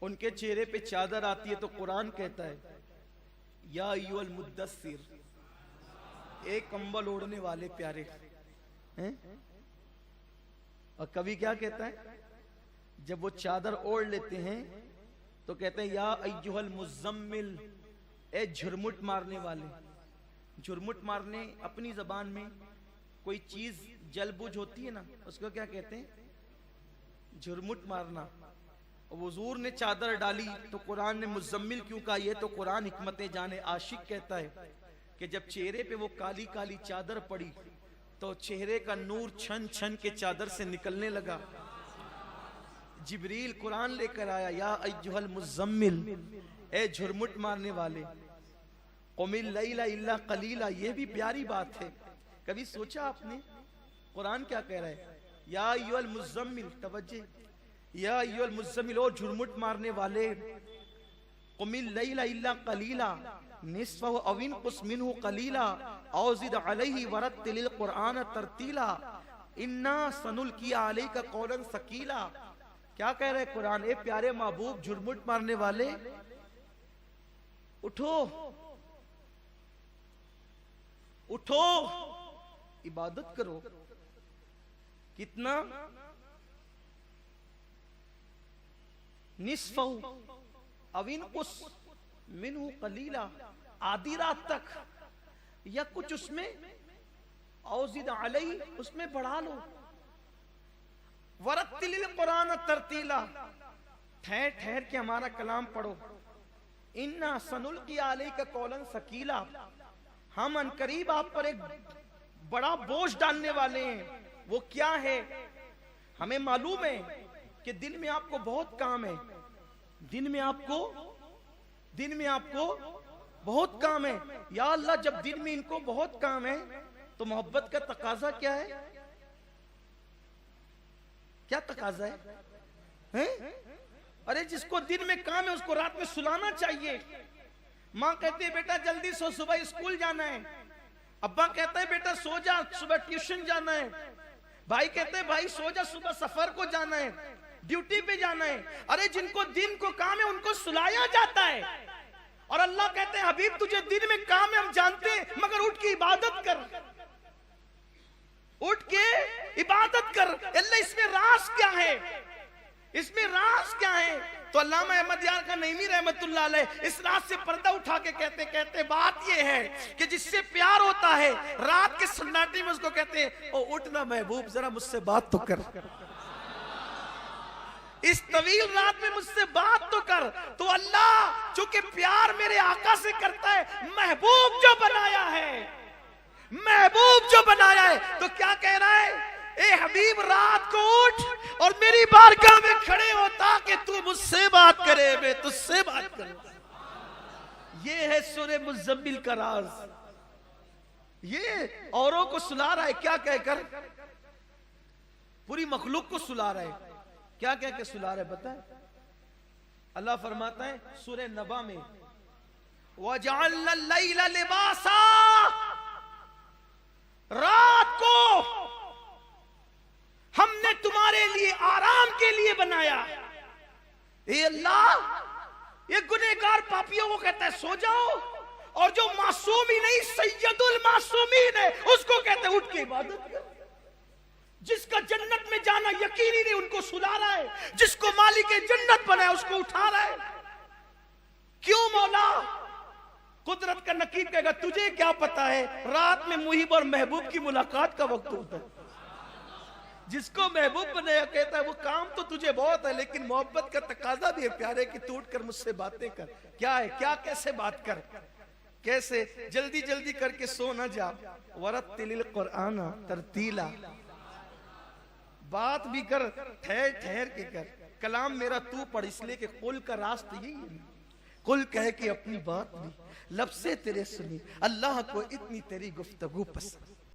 उनके चेहरे पे चादर आती है तो कुरान कहता है या अय्युहल मुद्दस्सिर, एक कंबल ओढ़ने वाले प्यारे हैं। और कभी क्या कहता है, जब वो चादर ओढ़ लेते हैं तो कहते हैं या अय्युहल मुज़म्मिल, ए झुरमुट मारने वाले। झुरमुट मारने अपनी जबान में कोई चीज जलबुझ होती है ना, उसको क्या कहते हैं, झुरमुट मारना। और हुजूर ने चादर डाली तो कुरान ने मुज़म्मिल क्यों कहा, ये तो कुरान हिकमत जाने आशिक कहता है कि जब चेहरे पे वो काली काली चादर पड़ी तो चेहरे का नूर छन छन के चादर से निकलने लगा। जिब्रील कुरान लेकर आया या अय्युहल मुज़म्मिल, ए झुरमुट मारने वाले, क़ुमिल लैला इल्ला क़लीला। ये भी प्यारी बात है। कभी सोचा आपने कुरान क्या कह रहा है, या अय्युहल मुज़म्मिल, तवज्जो, या अय्युहल मुज़म्मिल, ओ झुरमुट मारने वाले, क़ुमिल लैला इल्ला क़लीला निस्फ़हु अव इनक़ुस मिन्हु क़लीला औ ज़िद अलैहि वरत्तिलिल क़ुरआन तरतीला इन्ना सनुल्क़ी अलैका क़ौलन सक़ीला। क्या कह रहे कुरान, ए प्यारे महबूब झुरमुट मारने वाले, उठो उठो, इबादत करो। कितना, निस्फ़हु अव इनक़ुस मिन्हु क़लीला, आधी रात तक, या कुछ उसमें औ ज़िद अलैहि, उसमें बढ़ा लो। वरत्तिलिल क़ुरआन तरतीला, ठहर ठहर के हमारा कलाम पढ़ो। इन्ना सनुल्क़ी अलैका क़ौलन सक़ीला, हम अनकरीब आप पर एक बड़ा बोझ डालने वाले हैं। वो क्या है, हमें मालूम है कि दिन में आपको बहुत काम है, दिन में आपको बहुत काम है। या अल्लाह, जब दिन में इनको बहुत काम है तो मोहब्बत का तकाजा क्या है, क्या तकाजा है? अरे जिसको दिन में काम है उसको रात में सुलाना चाहिए। माँ कहती है बेटा जल्दी सो, सुबह स्कूल जाना है। अब्बा कहता है बेटा सो जा, सुबह ट्यूशन जाना है। भाई कहते हैं भाई सो जा, सुबह सफर को जाना है, ड्यूटी पे जाना है। अरे जिनको दिन को काम है उनको सुलाया जाता है। और अल्लाह कहते हैं हबीब तुझे दिन में काम है हम जानते हैं, मगर उठ के इबादत कर, उठ के इबादत कर। अल्लाह इसमें राज क्या है, इसमें राज क्या है? तो अल्लामा अहमद यार का नईमी रहमतुल्लाह अलैह इस रात से पर्दा उठा के कहते बात ये है कि जिससे प्यार होता है रात के सन्नाटे में उसको कहते हैं ओ उठना महबूब जरा मुझसे बात तो कर, इस तवील रात में मुझसे बात तो कर। तो अल्लाह चूंकि प्यार मेरे आका से करता है, महबूब जो बनाया है, महबूब जो बनाया है, तो क्या कह रहा है, ए हबीब रात को उठ और मेरी बारगाह में खड़े हो ताकि तू मुझसे बात करे, मैं तुझसे बात करूं। ये है सूरह मुज़म्मिल का राज। ये औरों को सुला रहा है, क्या कहकर, पूरी मखलूक को सुला रहा है। क्या कह के सुला रहा है पता है? अल्लाह फरमाता है सूरह नबा में, वजअलना लैला लिबासा, रात को हमने तुम्हारे लिए आराम के लिए बनाया। ए अल्लाह, ये गुनहगार पापियों को कहता है सो जाओ, और जो मासूम ही नहीं सैयदुल मासूमीन है उसको कहते हैं उठ के इबादत कर। जिसका जन्नत में जाना यकीनी नहीं उनको सुला रहा है, जिसको मालिक जन्नत बनाया उसको उठा रहा है। क्यों मौला? कुदरत का नकीब कहेगा तुझे क्या पता है, रात में मुहिब और महबूब की मुलाकात का वक्त होता है। जिसको महबूब बनाया कहता है वो काम तो तुझे बहुत है, लेकिन मोहब्बत का तकाजा भी है प्यारे कि तू उठ कर मुझसे बातें कर। क्या है, क्या, कैसे बात कर, कैसे? जल्दी जल्दी करके सो ना जा। वरत्तिलिल क़ुरआन तरतीला, बात भी कर, ठहर ठहर के कर। कलाम मेरा तू पढ़, इसलिए कि कुल का रास्ता यही है। कुल कह के अपनी बात ली, लब से तेरे सुनी, अल्लाह को इतनी तेरी गुफ्तगू पसंद।